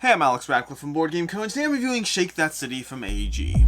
Hey, I'm Alex Radcliffe from Board Game Co. and today I'm reviewing Shake That City from AEG.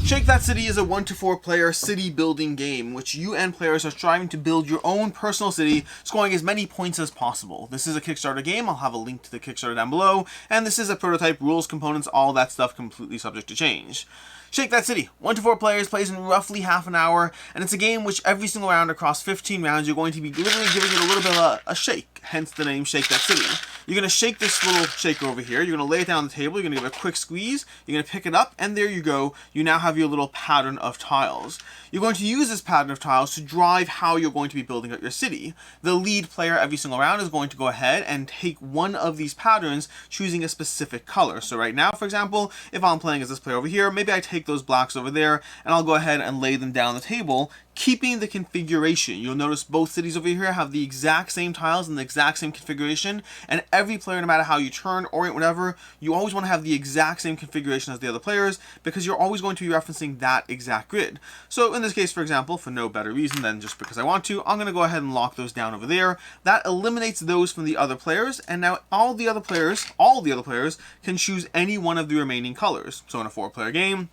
Shake That City is a 1 to 4 player city building game in which you and players are striving to build your own personal city, scoring as many points as possible. This is a Kickstarter game. I'll have a link to the Kickstarter down below, and this is a prototype, rules, components, all that stuff completely subject to change. Shake That City, 1 to 4 players, plays in roughly half an hour, and it's a game which every single round across 15 rounds you're going to be literally giving it a little bit of a shake, hence the name Shake That City. You're going to shake this little shaker over here, you're going to lay it down on the table, you're going to give it a quick squeeze, you're going to pick it up, and there you go, you now have your little pattern of tiles. You're going to use this pattern of tiles to drive how you're going to be building out your city. The lead player every single round is going to go ahead and take one of these patterns, choosing a specific color. So right now, for example, if I'm playing as this player over here, maybe I take those blocks over there, and I'll go ahead and lay them down the table, keeping the configuration. You'll notice both cities over here have the exact same tiles and the exact same configuration, and every player, no matter how you turn, orient, whatever, you always want to have the exact same configuration as the other players, because you're always going to be referencing that exact grid. So in this case, for example, for no better reason than just because I want to, I'm going to go ahead and lock those down over there. That eliminates those from the other players, and now all the other players can choose any one of the remaining colors. So in a 4-player game,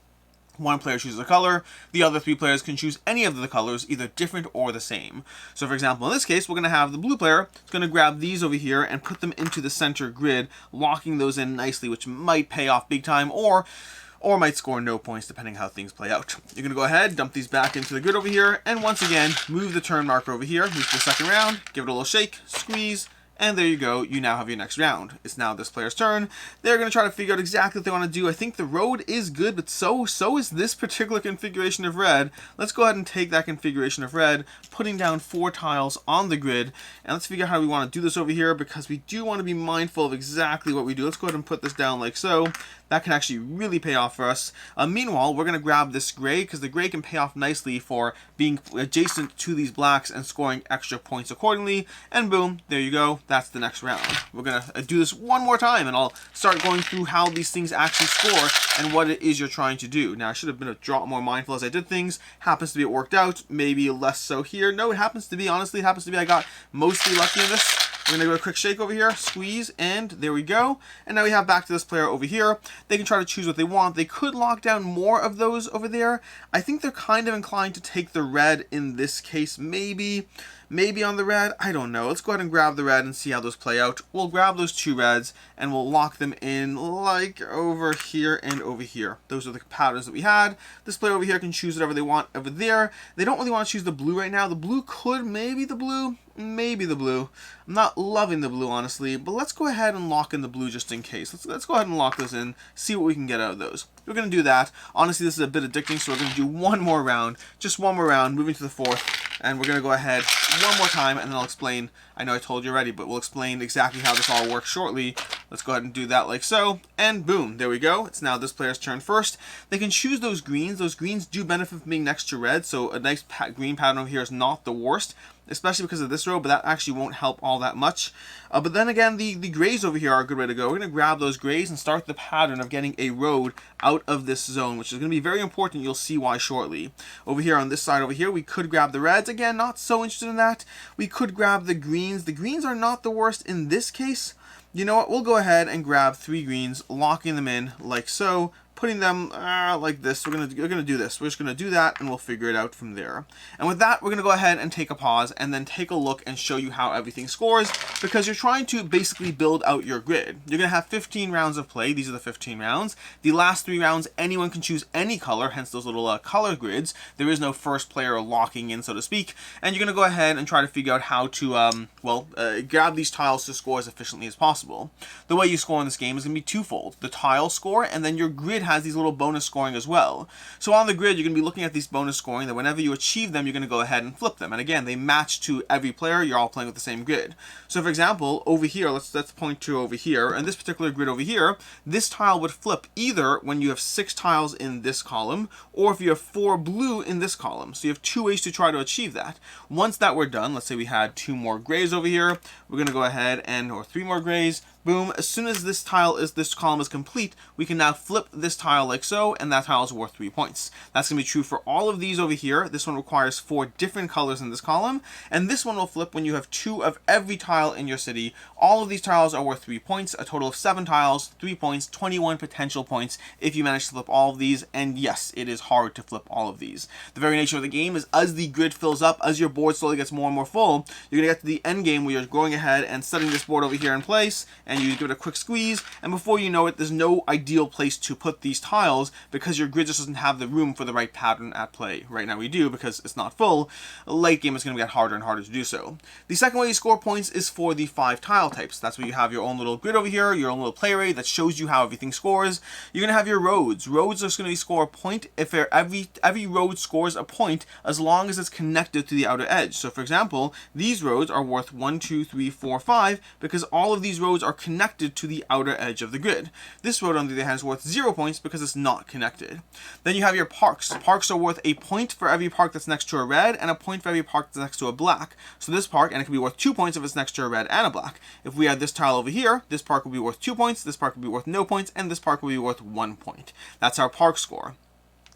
one player chooses a color, the other 3 players can choose any of the colors, either different or the same. So for example, in this case, we're going to have the blue player is going to grab these over here and put them into the center grid, locking those in nicely, which might pay off big time, or might score no points depending how things play out. You're going to go ahead, dump these back into the grid over here, and once again, move the turn marker over here, move to the second round, give it a little shake, squeeze, and there you go, you now have your next round. It's now this player's turn. They're going to try to figure out exactly what they want to do. I think the road is good, but so is this particular configuration of red. Let's go ahead and take that configuration of red, putting down 4 tiles on the grid, and let's figure out how we want to do this over here, because we do want to be mindful of exactly what we do. Let's go ahead and put this down like so. That can actually really pay off for us. Meanwhile, we're going to grab this gray, because the gray can pay off nicely for being adjacent to these blacks and scoring extra points accordingly. And boom, there you go. That's the next round. We're going to do this one more time, and I'll start going through how these things actually score and what it is you're trying to do. Now, I should have been a lot more mindful as I did things. Happens to be it worked out. Maybe less so here. No, it happens to be, honestly, it happens to be I got mostly lucky in this. We're going to go a quick shake over here, squeeze, and there we go. And now we have back to this player over here. They can try to choose what they want. They could lock down more of those over there. I think they're kind of inclined to take the red in this case, maybe on the red. I don't know. Let's go ahead and grab the red and see how those play out. We'll grab those 2 reds and we'll lock them in like over here and over here. Those are the patterns that we had. This player over here can choose whatever they want over there. They don't really want to choose the blue right now. The blue could, maybe the blue. I'm not loving the blue, honestly, but let's go ahead and lock in the blue just in case. Let's go ahead and lock those in, see what we can get out of those. We're going to do that. Honestly, this is a bit addicting, so we're going to do one more round, just one more round, moving to the 4th, and we're going to go ahead one more time, and then I'll explain. I know I told you already, but we'll explain exactly how this all works shortly. Let's go ahead and do that like so, and boom, there we go. It's now this player's turn first. They can choose those greens. Those greens do benefit from being next to red, so a nice green pattern over here is not the worst, especially because of this row, but that actually won't help all that much. But then again, the grays over here are a good way to go. We're going to grab those grays and start the pattern of getting a road out of this zone, which is going to be very important. You'll see why shortly. Over here on this side over here, we could grab the reds. Again, not so interested in that. We could grab the greens. The greens are not the worst in this case. You know what? We'll go ahead and grab 3 greens, locking them in like so, putting them like this. We're gonna do this. We're just gonna do that, and we'll figure it out from there. And with that, we're gonna go ahead and take a pause, and then take a look and show you how everything scores, because you're trying to basically build out your grid. You're gonna have 15 rounds of play. These are the 15 rounds. The last 3 rounds, anyone can choose any color, hence those little color grids. There is no first player locking in, so to speak. And you're gonna go ahead and try to figure out how to grab these tiles to score as efficiently as possible. The way you score in this game is gonna be twofold: the tile score, and then your grid has these little bonus scoring as well. So on the grid, you're going to be looking at these bonus scoring, that whenever you achieve them, you're going to go ahead and flip them. And again, they match to every player. You're all playing with the same grid. So for example, over here, let's point to over here, and this particular grid over here, this tile would flip either when you have 6 tiles in this column, or if you have 4 blue in this column. So you have 2 ways to try to achieve that. Once that we're done, let's say we had 2 more grays over here, we're going to go ahead and, or 3 more grays, Boom, as soon as this column is complete, we can now flip this tile like so, and that tile is worth 3 points. That's going to be true for all of these over here. This one requires 4 different colors in this column, and this one will flip when you have 2 of every tile in your city. All of these tiles are worth 3 points, a total of 7 tiles, 3 points, 21 potential points if you manage to flip all of these, and yes, it is hard to flip all of these. The very nature of the game is as the grid fills up, as your board slowly gets more and more full, you're going to get to the end game where you're going ahead and setting this board over here in place, and you give it a quick squeeze, and before you know it, there's no ideal place to put these tiles because your grid just doesn't have the room for the right pattern at play. Right now we do because it's not full. Late game is going to get harder and harder to do so. The second way you score points is for the 5 tile types. That's where you have your own little grid over here, your own little play area that shows you how everything scores. You're going to have your roads. Roads are just going to score a point if every road scores a point as long as it's connected to the outer edge. So for example, these roads are worth 1, 2, 3, 4, 5 because all of these roads are connected to the outer edge of the grid. This road on the other hand is worth 0 points because it's not connected. Then you have your parks. Parks are worth a point for every park that's next to a red and a point for every park that's next to a black. So this park, and it can be worth 2 points if it's next to a red and a black. If we add this tile over here, this park will be worth 2 points, this park will be worth no points, and this park will be worth 1 point. That's our park score.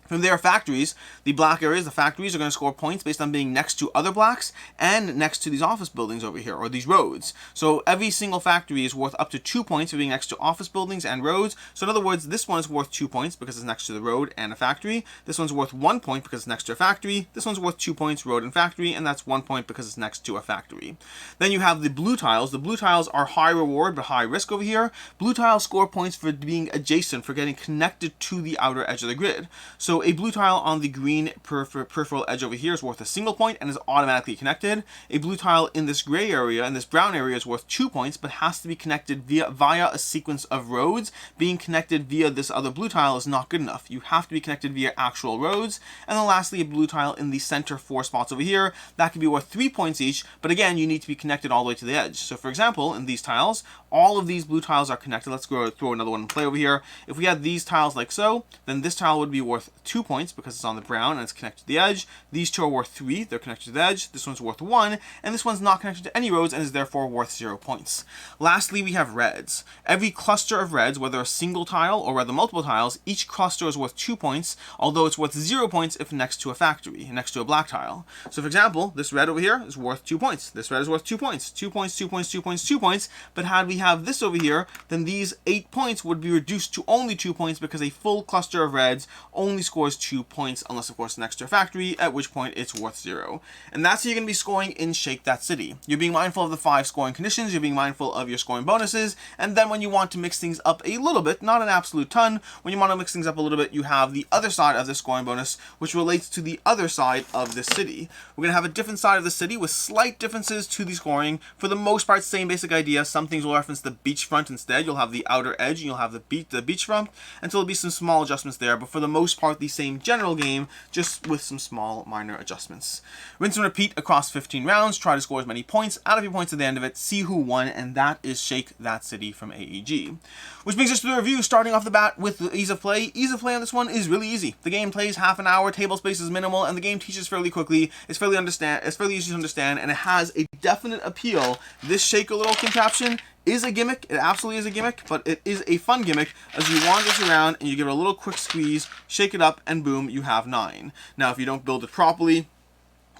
From there, factories, the black areas, the factories are going to score points based on being next to other blacks and next to these office buildings over here, or these roads. So every single factory is worth up to 2 points for being next to office buildings and roads. So in other words, this one is worth 2 points because it's next to the road and a factory. This one's worth 1 point because it's next to a factory. This one's worth 2 points, road and factory, and that's 1 point because it's next to a factory. Then you have the blue tiles. The blue tiles are high reward but high risk over here. Blue tiles score points for being adjacent, for getting connected to the outer edge of the grid. So a blue tile on the green peripheral edge over here is worth a single point and is automatically connected. A blue tile in this gray area and this brown area is worth 2 points but has to be connected via a sequence of roads. Being connected via this other blue tile is not good enough. You have to be connected via actual roads. And then lastly, a blue tile in the center 4 spots over here. That can be worth 3 points each, but again, you need to be connected all the way to the edge. So for example, in these tiles, all of these blue tiles are connected. Let's go throw another one in play over here. If we had these tiles like so, then this tile would be worth 2 points because it's on the brown and it's connected to the edge. These 2 are worth 3, they're connected to the edge. This one's worth 1, and this one's not connected to any roads and is therefore worth 0 points. Lastly, we have reds. Every cluster of reds, whether a single tile or whether multiple tiles, each cluster is worth 2 points, although it's worth 0 points if next to a factory, next to a black tile. So for example, this red over here is worth 2 points. This red is worth 2 points. 2 points, 2 points, 2 points, 2 points, but had we have this over here, then these 8 points would be reduced to only 2 points because a full cluster of reds only scores 2 points unless of course next to a factory, at which point it's worth 0. And that's how you're going to be scoring in Shake That City. You're being mindful of the 5 scoring conditions, you're being mindful of your scoring bonuses, and then when you want to mix things up a little bit, not an absolute ton, when you want to mix things up a little bit, you have the other side of the scoring bonus, which relates to the other side of the city. We're going to have a different side of the city with slight differences to the scoring. For the most part, same basic idea. Some things will reference the beachfront instead. You'll have the outer edge, and you'll have the beachfront, and so there'll be some small adjustments there, but for the most part, the same general game, just with some small minor adjustments. Rinse and repeat across 15 rounds. Try to score as many points out of your points at the end of it. See who won, and that is Shake That City from AEG. Which brings us to the review, starting off the bat with the ease of play. Ease of play on this one is really easy. The game plays half an hour, table space is minimal, and the game teaches fairly quickly. It's fairly easy to understand, and it has a definite appeal. This shake a little contraption is a gimmick. It absolutely is a gimmick, but it is a fun gimmick as you wander this around and you give it a little quick squeeze, shake it up, and boom, you have 9. Now, if you don't build it properly,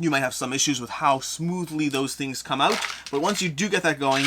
you might have some issues with how smoothly those things come out, but once you do get that going,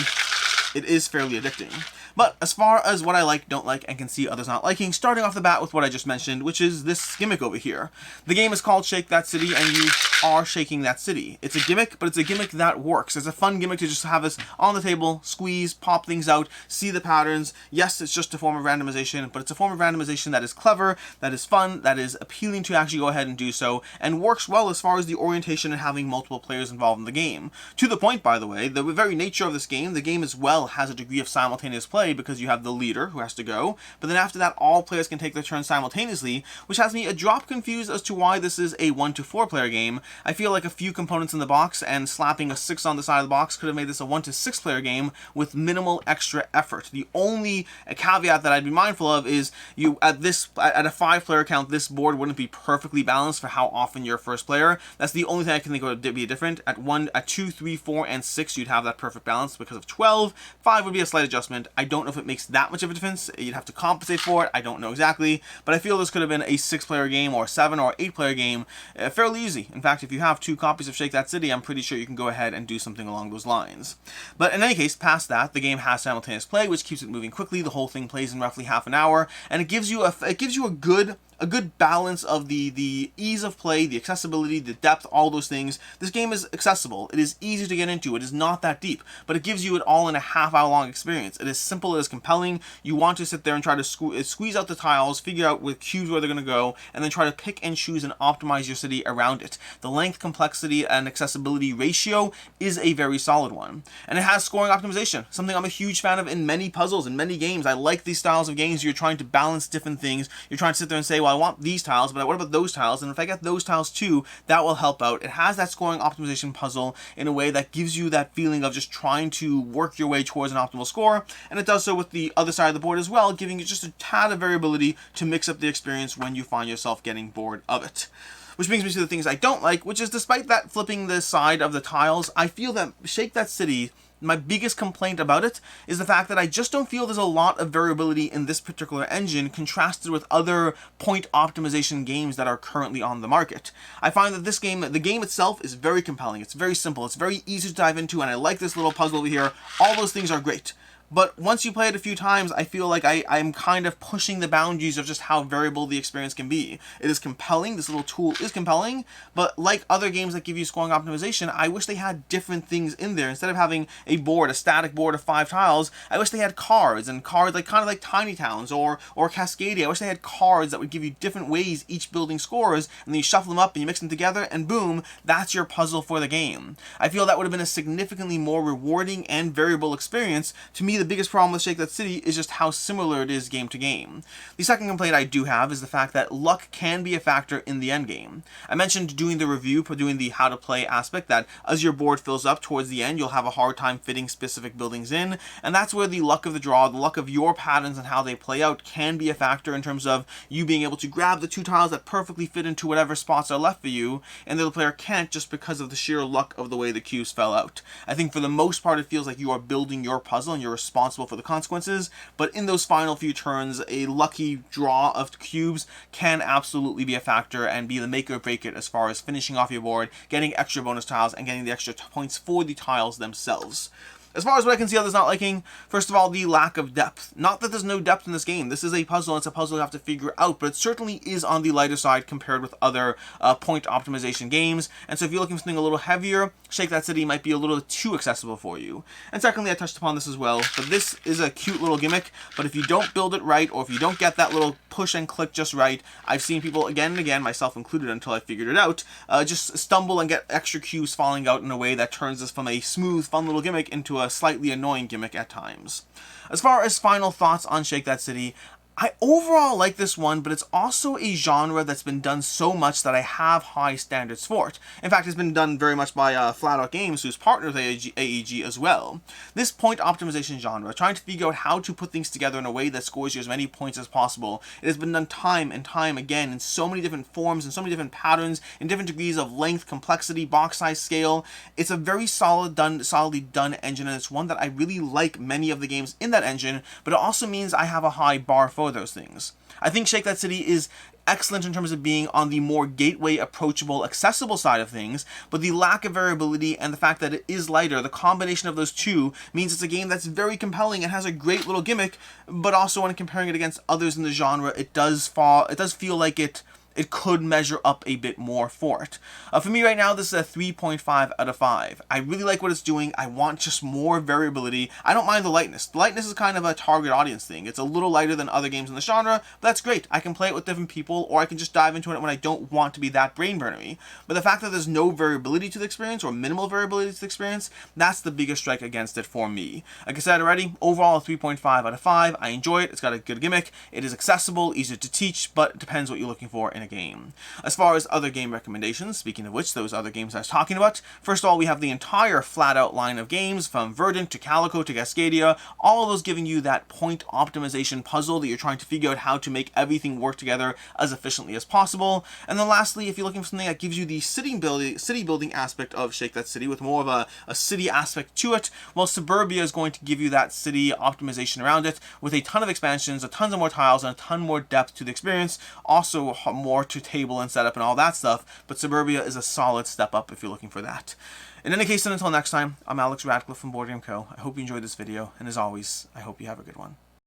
it is fairly addicting. But as far as what I like, don't like, and can see others not liking, starting off the bat with what I just mentioned, which is this gimmick over here. The game is called Shake That City, and you are shaking that city. It's a gimmick, but it's a gimmick that works. It's a fun gimmick to just have us on the table, squeeze, pop things out, see the patterns. Yes, it's just a form of randomization, but it's a form of randomization that is clever, that is fun, that is appealing to actually go ahead and do so, and works well as far as the orientation and having multiple players involved in the game. To the point, by the way, the very nature of this game, the game as well has a degree of simultaneous play, play because you have the leader who has to go, but then after that all players can take their turn simultaneously, which has me a drop confused as to why this is a 1 to 4 player game. I feel like a few components in the box and slapping a 6 on the side of the box could have made this a 1 to 6 player game with minimal extra effort. The only caveat that I'd be mindful of is you at a 5 player count, this board wouldn't be perfectly balanced for how often you're first player. That's the only thing I can think would be different. At 2, 3, 4, and 6 you'd have that perfect balance because of 12. 5 would be a slight adjustment. I don't know if it makes that much of a difference. You'd have to compensate for it. I don't know exactly, but I feel this could have been a 6 player game or 7 or 8 player game fairly easy. In fact, if you have 2 copies of Shake That City, I'm pretty sure you can go ahead and do something along those lines. But in any case, past that, the game has simultaneous play, which keeps it moving quickly. The whole thing plays in roughly half an hour, and it gives you a good balance of the ease of play, the accessibility, the depth, all those things. This game is accessible. It is easy to get into. It is not that deep, but it gives you it all in a half-hour long experience. It is simple. It is compelling. You want to sit there and try to squeeze out the tiles, figure out with cubes where they're going to go, and then try to pick and choose and optimize your city around it. The length, complexity, and accessibility ratio is a very solid one. And it has scoring optimization, something I'm a huge fan of in many puzzles, in many games. I like these styles of games. You're trying to balance different things. You're trying to sit there and say, well, I want these tiles, but what about those tiles? And if I get those tiles too, that will help out. It has that scoring optimization puzzle in a way that gives you that feeling of just trying to work your way towards an optimal score, and it does so with the other side of the board as well, giving you just a tad of variability to mix up the experience when you find yourself getting bored of it. Which brings me to the things I don't like, which is despite that flipping the side of the tiles, I feel that Shake That City, my biggest complaint about it is the fact that I just don't feel there's a lot of variability in this particular engine contrasted with other point optimization games that are currently on the market. I find that this game, the game itself is very compelling, it's very simple, it's very easy to dive into, and I like this little puzzle over here. All those things are great. But once you play it a few times, I feel like I'm kind of pushing the boundaries of just how variable the experience can be. It is compelling, this little tool is compelling, but like other games that give you scoring optimization, I wish they had different things in there. Instead of having a board, a static board of 5 tiles, I wish they had cards, and cards like kind of like Tiny Towns or Cascadia. I wish they had cards that would give you different ways each building scores, and then you shuffle them up and you mix them together, and boom, that's your puzzle for the game. I feel that would have been a significantly more rewarding and variable experience. To me, the biggest problem with Shake That City is just how similar it is game to game. The second complaint I do have is the fact that luck can be a factor in the end game. I mentioned doing the review, doing the how to play aspect, that as your board fills up towards the end, you'll have a hard time fitting specific buildings in, and that's where the luck of the draw, the luck of your patterns and how they play out can be a factor in terms of you being able to grab the 2 tiles that perfectly fit into whatever spots are left for you, and the other player can't just because of the sheer luck of the way the cubes fell out. I think for the most part it feels like you are building your puzzle and you're responsible for the consequences, but in those final few turns, a lucky draw of cubes can absolutely be a factor and be the make or break it as far as finishing off your board, getting extra bonus tiles, and getting the extra points for the tiles themselves. As far as what I can see others not liking, first of all, the lack of depth. Not that there's no depth in this game. This is a puzzle, and it's a puzzle you have to figure out, but it certainly is on the lighter side compared with other point optimization games. And so if you're looking for something a little heavier, Shake That City might be a little too accessible for you. And secondly, I touched upon this as well, but this is a cute little gimmick, but if you don't build it right, or if you don't get that little push and click just right, I've seen people again and again, myself included until I figured it out, just stumble and get extra cubes falling out in a way that turns this from a smooth, fun little gimmick into a slightly annoying gimmick at times. As far as final thoughts on Shake That City, I overall like this one, but it's also a genre that's been done so much that I have high standards for it. In fact, it's been done very much by Flat Out Games, who's partnered with AEG as well. This point optimization genre, trying to figure out how to put things together in a way that scores you as many points as possible, it has been done time and time again in so many different forms and so many different patterns, in different degrees of length, complexity, box size, scale. It's a very solidly done engine, and it's one that I really like many of the games in that engine, but it also means I have a high bar for those things. I think Shake That City is excellent in terms of being on the more gateway, approachable, accessible side of things, but the lack of variability and the fact that it is lighter, the combination of those two means it's a game that's very compelling and has a great little gimmick, but also when comparing it against others in the genre, it does feel like it it could measure up a bit more for it. For me right now, this is a 3.5 out of 5. I really like what it's doing. I want just more variability. I don't mind the lightness. The lightness is kind of a target audience thing. It's a little lighter than other games in the genre, but that's great. I can play it with different people, or I can just dive into it when I don't want to be that brain burnery. But the fact that there's no variability to the experience, or minimal variability to the experience, that's the biggest strike against it for me. Like I said already, overall a 3.5 out of 5. I enjoy it. It's got a good gimmick. It is accessible, easier to teach, but it depends what you're looking for in a game. As far as other game recommendations, speaking of which, those other games I was talking about, first of all, we have the entire flat-out line of games, from Verdant to Calico to Cascadia, all of those giving you that point optimization puzzle that you're trying to figure out how to make everything work together as efficiently as possible. And then lastly, if you're looking for something that gives you the city building aspect of Shake That City with more of a city aspect to it, well, Suburbia is going to give you that city optimization around it with a ton of expansions, a tons of more tiles, and a ton more depth to the experience, also more to table and setup and all that stuff, but Suburbia is a solid step up if you're looking for that. In any case, and until next time, I'm Alex Radcliffe from Board Game Co. I hope you enjoyed this video, and as always, I hope you have a good one.